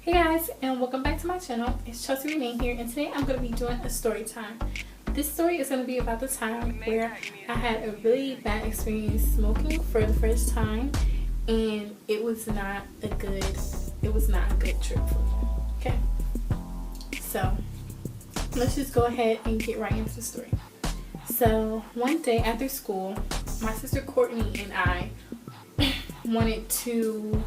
Hey guys, and welcome back to my channel. It's Chelsea Reneé here, and today I'm going to be doing a story time. This story is going to be about the time where I had a really bad experience smoking for the first time, and it was not a good trip for me. Okay, so let's just go ahead and get right into the story. So one day after school, my sister Courtney and I wanted to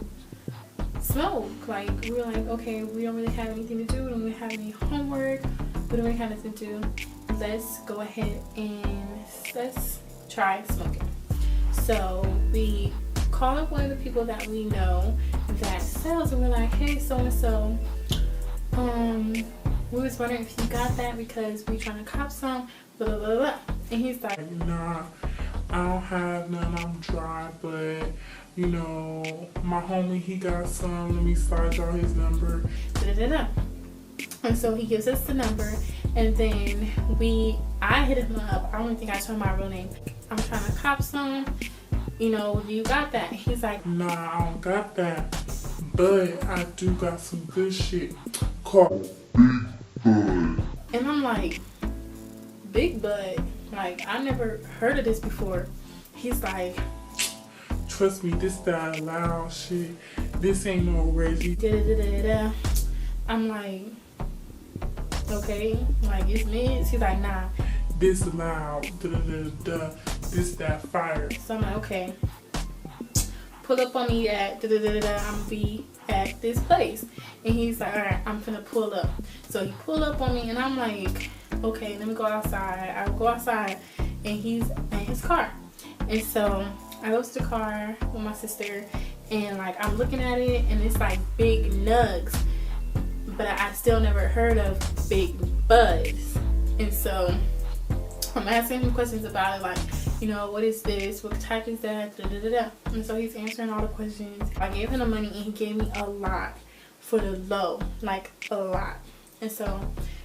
smoke. Like, we were like, okay, we don't really have anything to do, we don't really have any homework, we don't really have nothing to do, let's go ahead and let's try smoking. So we call up one of the people that we know that sells, and we're like, hey, so and so, we was wondering if you got that because we trying to cop some, blah blah blah blah. And he's like, nah, I don't have none, I'm dry, but you know, my homie, he got some, let me slide y'all his number. And so he gives us the number, and then I hit him up. I don't even think I told him my real name. I'm trying to cop some, you know, you got that? He's like, nah, I don't got that, but I do got some good shit called Big Bud. And I'm like, Big Bud? Like, I never heard of this before. He's like, trust me, this that loud shit. This ain't no Reggie. I'm like, okay, like it's mids. He's like, nah, this loud. This that fire. So I'm like, okay, pull up on me at I'm gonna be at this place. And he's like, all right, I'm finna pull up. So he pull up on me, and I'm like, okay, let me go outside. I go outside, and he's in his car. And so I go to the car with my sister, and like I'm looking at it, and it's like big nugs, but I still never heard of Big Buds. And so I'm asking him questions about it, like, you know, what is this? What type is that? And so he's answering all the questions. I gave him the money, and he gave me a lot for the low, like a lot. And so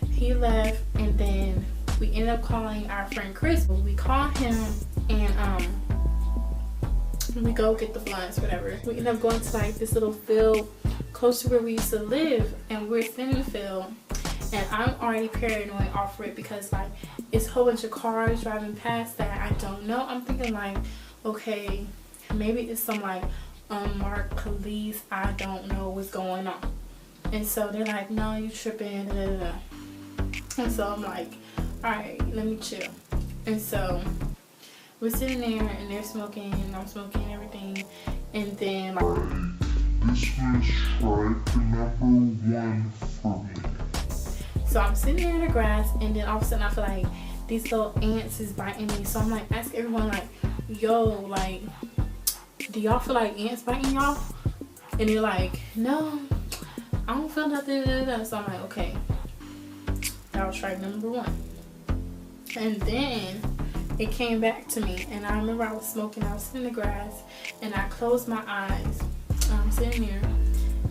he left, and then we ended up calling our friend Chris. We called him, and we go get the blunts, whatever. We end up going to like this little field close to where we used to live, and we're sitting in the field, and I'm already paranoid off of it because like it's a whole bunch of cars driving past that I don't know. I'm thinking like, okay, maybe it's some like unmarked police, I don't know what's going on. And so they're like, no, you tripping, and so I'm like, alright, let me chill. And so we're sitting there, and they're smoking, and I'm smoking and everything, and then like, this was strike number one for me. So I'm sitting there in the grass, and then all of a sudden I feel like these little ants is biting me. So I'm like, ask everyone like, yo, like, do y'all feel like ants biting y'all? And they're like, no, I don't feel nothing. So I'm like, okay, that was strike number one. And then it came back to me, and I remember I was smoking, I was sitting in the grass, and I closed my eyes. I'm sitting there,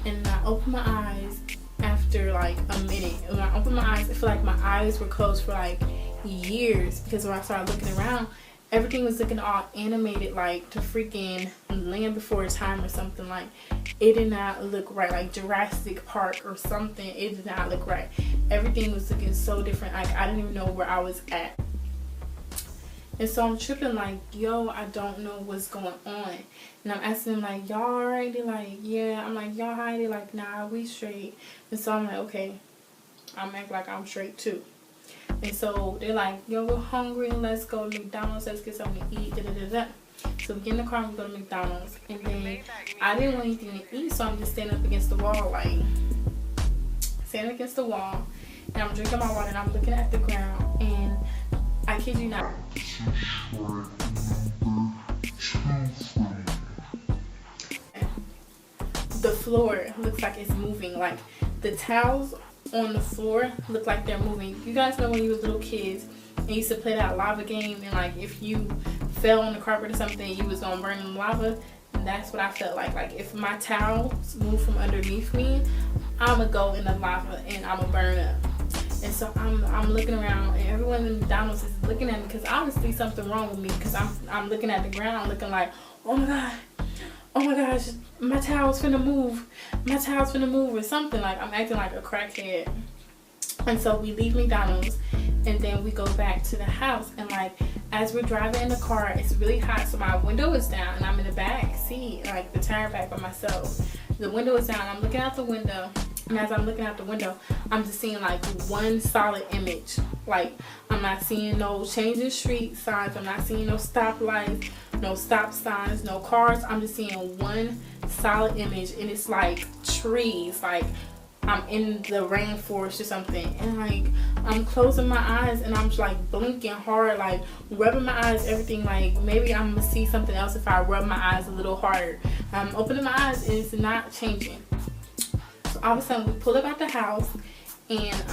and I opened my eyes after like a minute. When I opened my eyes, I feel like my eyes were closed for like years, because when I started looking around, everything was looking all animated, like to freaking Land Before Time or something. Like, it did not look right, like Jurassic Park or something. It did not look right. Everything was looking so different. Like, I didn't even know where I was at. And so I'm tripping like, yo, I don't know what's going on. And I'm asking them like, y'all alright? They're like, yeah. I'm like, y'all high? They're like, nah, we straight. And so I'm like, okay, I'm acting like I'm straight too. And so they're like, yo, we're hungry, let's go to McDonald's, let's get something to eat, So we get in the car and we go to McDonald's. And then I didn't want anything to eat, so I'm just standing up against the wall, like, standing against the wall. And I'm drinking my water, and I'm looking at the ground, and I kid you not, the floor looks like it's moving. Like, the towels on the floor look like they're moving. You guys know when you were little kids and you used to play that lava game, and like if you fell on the carpet or something, you was gonna burn in lava? And that's what I felt like. Like, if my towels move from underneath me, I'ma go in the lava and I'ma burn up. And so I'm looking around, and everyone in McDonald's is looking at me, because obviously something wrong with me, because I'm looking at the ground, looking like, oh my god, oh my gosh, my towel's finna move. My towel's finna move or something. Like, I'm acting like a crackhead. And so we leave McDonald's and then we go back to the house. And like, as we're driving in the car, it's really hot. So my window is down and I'm in the back seat, like the tire back by myself. The window is down. I'm looking out the window. And as I'm looking out the window, I'm just seeing like one solid image. Like, I'm not seeing no changing street signs. I'm not seeing no stoplights, no stop signs, no cars. I'm just seeing one solid image. And it's like trees, like I'm in the rainforest or something. And like, I'm closing my eyes and I'm just like blinking hard, like rubbing my eyes, everything. Like, maybe I'm gonna see something else if I rub my eyes a little harder. I'm opening my eyes and it's not changing. So all of a sudden we pull up out the house and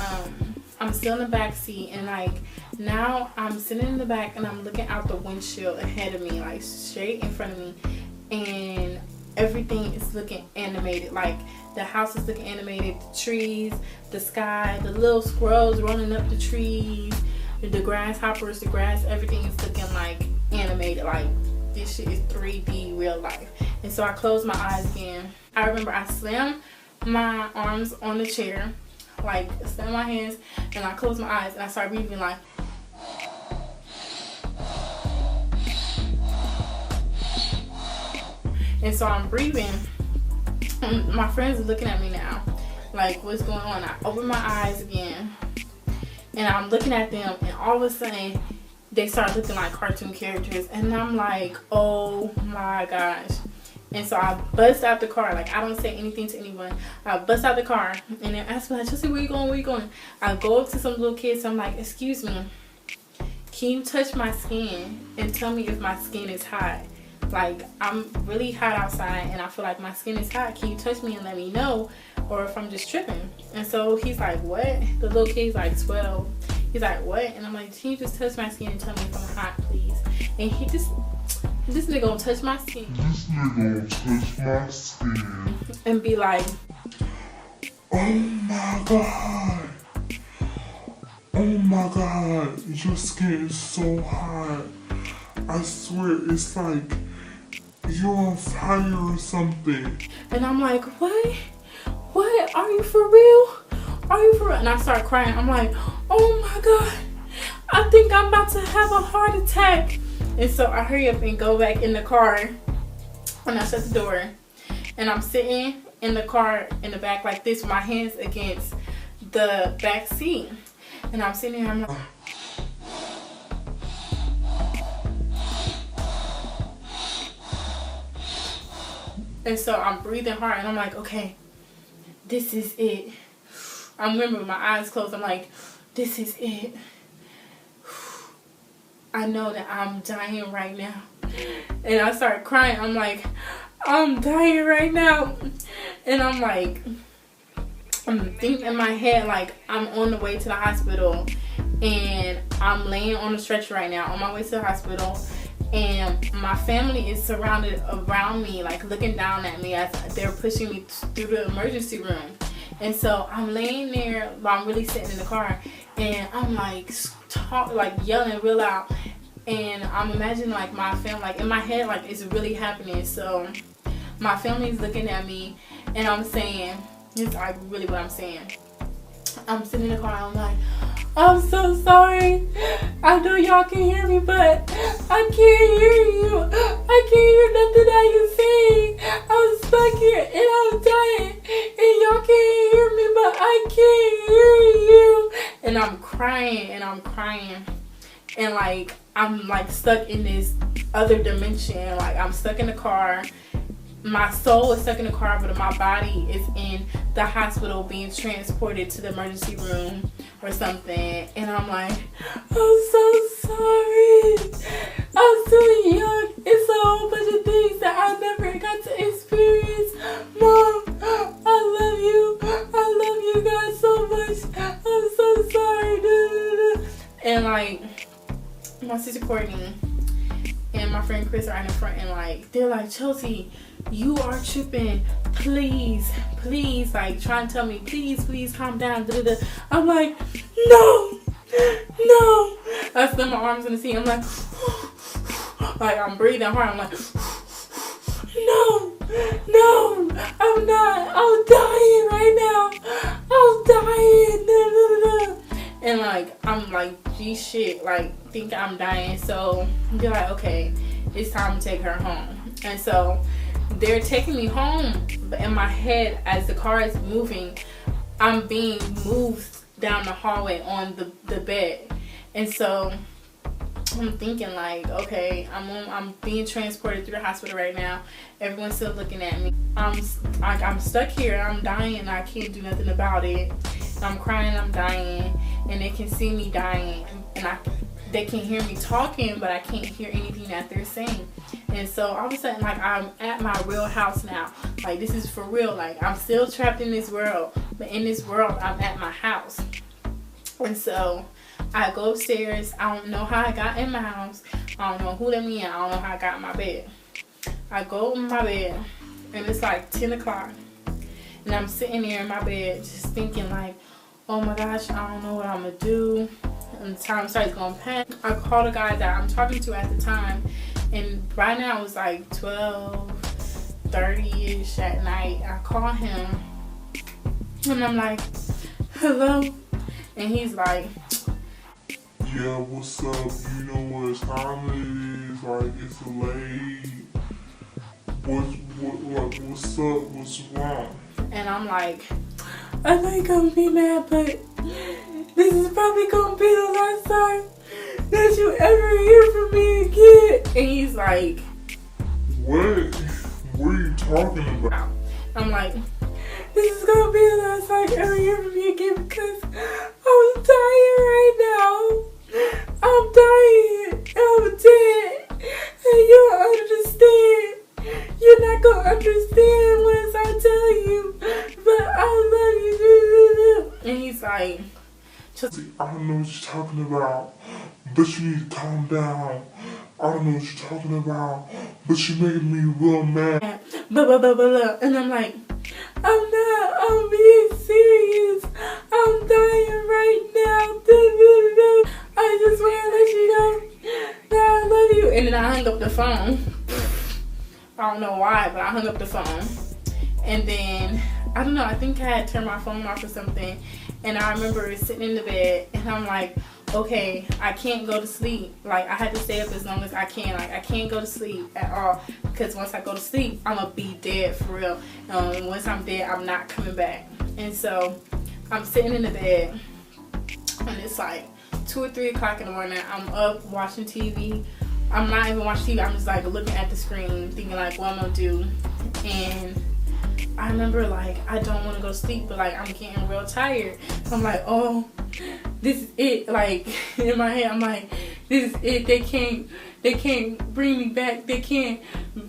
I'm still in the back seat, and like now I'm sitting in the back and I'm looking out the windshield ahead of me, like straight in front of me, and everything is looking animated. Like, the house is looking animated, the trees, the sky, the little squirrels running up the trees, the grasshoppers, the grass, everything is looking like animated. Like, this shit is 3D real life. And so I closed my eyes again. I remember I slammed my arms on the chair, like slammed my hands, and I closed my eyes and I started breathing like, and so I'm breathing. My friends are looking at me now, like, what's going on? I open my eyes again, and I'm looking at them, and all of a sudden, they start looking like cartoon characters, and I'm like, oh my gosh. And so I bust out the car. Like, I don't say anything to anyone. I bust out the car, and they ask me, like, Chelsea, where you going? Where you going? I go up to some little kids. I'm like, excuse me, can you touch my skin and tell me if my skin is hot? Like, I'm really hot outside and I feel like my skin is hot. Can you touch me and let me know, or if I'm just tripping? And so he's like, what? The little kid's like 12. He's like, what? And I'm like, can you just touch my skin and tell me if I'm hot, please? And this nigga gonna touch my skin. This nigga gonna touch my skin. And be like, oh my god. Oh my god. Your skin is so hot. I swear, it's like you're on fire or something. And I'm like, what? What? Are you for real? Are you for real? And I start crying. I'm like, oh my god, I think I'm about to have a heart attack. And so I hurry up and go back in the car, and I shut the door, and I'm sitting in the car in the back like this with my hands against the back seat, and I'm sitting there, I'm like, and so I'm breathing hard, and I'm like, okay, this is it. I remember with my eyes closed, I'm like, this is it. I know that I'm dying right now. And I start crying. I'm like, I'm dying right now. And I'm like, I'm thinking in my head like I'm on the way to the hospital. And I'm laying on the stretcher right now on my way to the hospital. And my family is surrounded around me, like looking down at me as they're pushing me through the emergency room. And so I'm laying there while I'm really sitting in the car, and I'm like yelling real loud, and I'm imagining like my family, like in my head, like it's really happening. So my family's looking at me, and I'm saying, this is like really what I'm saying. I'm sitting in the car, I'm like, I'm so sorry. I know y'all can hear me, but I can't hear you. I can't hear nothing that you're saying. I'm stuck here and I'm dying, and y'all can't hear me, but I can't hear you. And I'm crying and I'm crying, and like I'm like stuck in this other dimension. Like, I'm stuck in the car. My soul is stuck in the car, but my body is in the hospital being transported to the emergency room or something. And I'm like, I'm so sorry. I'm so young. It's a whole bunch of things that I never got to experience. Mom, I love you. I love you guys so much. I'm so sorry. And like, my sister Courtney and my friend Chris are in the front, and like, they're like, Chelsea, you are tripping, please, like trying to tell me, please calm down. I'm like, no. I split my arms in the seat. I'm like I'm breathing hard. I'm like, no. no, I'm not. I'm dying right now. I'm dying. No, no, no. And like, I'm like, gee shit, like, think I'm dying. So they're like, okay, it's time to take her home. And so they're taking me home, but in my head, as the car is moving, I'm being moved down the hallway on the bed. And so I'm thinking like, okay, I'm being transported through the hospital right now. Everyone's still looking at me. I'm stuck here. I'm dying. And I can't do nothing about it. I'm crying. I'm dying, and they can see me dying, and they can hear me talking, but I can't hear anything that they're saying. And so all of a sudden, like, I'm at my real house now. Like, this is for real. Like, I'm still trapped in this world, but in this world, I'm at my house. And so I go upstairs. I don't know how I got in my house. I don't know who let me in. I don't know how I got in my bed. I go in my bed, and it's like 10 o'clock. And I'm sitting there in my bed just thinking like, oh my gosh, I don't know what I'm going to do. And the time starts going past. I call the guy that I'm talking to at the time. And right now it was like 12:30ish at night. I call him. And I'm like, hello? And he's like, yeah, what's up? You know what time it is? Like, it's late. What's up? What's wrong? and I'm like, I know you're gonna be mad, but this is probably gonna be the last time that you ever hear from me again. And he's like, what? What are you talking about? I'm like, this is gonna be the last time you ever hear from me again, because I'm dying right now. I'm dying. I'm dead. And you don't understand. You're not gonna understand once I tell you, but I love you. And he's like, just, I don't know what you're talking about, but you need to calm down. I don't know what you're talking about, but you're making me real mad. blah, blah, blah, blah, blah. And I'm like, I'm not, I'm being serious. I'm dying right now. I just want to let you know that I love you. And then I hung up the phone. I don't know why, but I hung up the phone. And then, I don't know, I think I had turned my phone off or something. And I remember sitting in the bed, and I'm like, okay, I can't go to sleep. Like, I had to stay up as long as I can. Like, I can't go to sleep at all, because once I go to sleep, I'm going to be dead for real. Once I'm dead, I'm not coming back. And so, I'm sitting in the bed, and it's like 2 or 3 o'clock in the morning. I'm up watching TV. I'm not even watching TV. I'm just like looking at the screen, thinking like, what I'm going to do. And I remember like, I don't want to go to sleep, but like, I'm getting real tired. I'm like, oh, this is it. Like, in my head, I'm like, this is it. They can't bring me back. They can't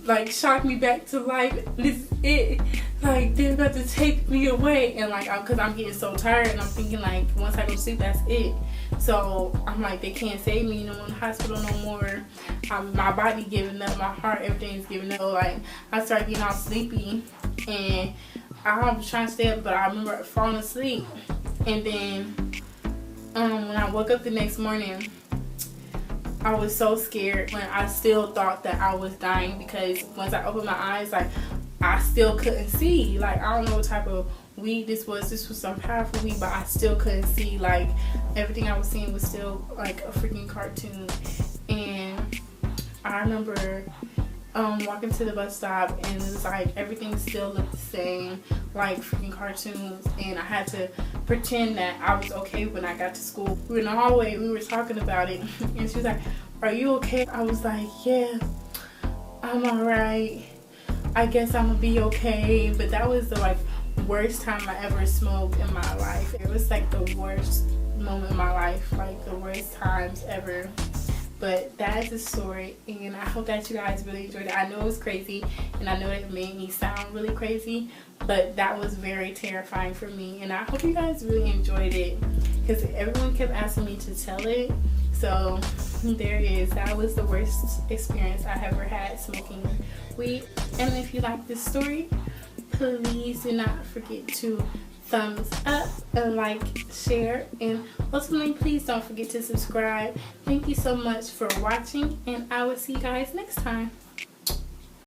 like shock me back to life. This is it. Like, they're about to take me away. And like, cause I'm getting so tired, and I'm thinking like, once I go to sleep, that's it. So I'm like, they can't save me no more in the hospital no more. My body giving up, my heart, everything's giving up. Like, I started getting all sleepy, and I was trying to stay up, but I remember falling asleep. And then when I woke up the next morning, I was so scared when I still thought that I was dying, because once I opened my eyes, like, I still couldn't see. Like, I don't know what type of weed this was. This was some powerful weed, but I still couldn't see. Like, everything I was seeing was still like a freaking cartoon. And I remember walking to the bus stop, and it was like everything still looked the same, like freaking cartoons. And I had to pretend that I was okay when I got to school. We were in the hallway, we were talking about it, and she was like, are you okay? I was like, yeah, I'm alright. I guess I'm gonna be okay. But that was the like worst time I ever smoked in my life. It was like the worst moment in my life, like the worst times ever. But that is the story, and I hope that you guys really enjoyed it. I know it was crazy, and I know it made me sound really crazy, but that was very terrifying for me, and I hope you guys really enjoyed it, because everyone kept asking me to tell it. So there it is. That was the worst experience I ever had smoking weed. And if you like this story, please do not forget to thumbs up and like, share, and ultimately please don't forget to subscribe. Thank you so much for watching, and I will see you guys next time.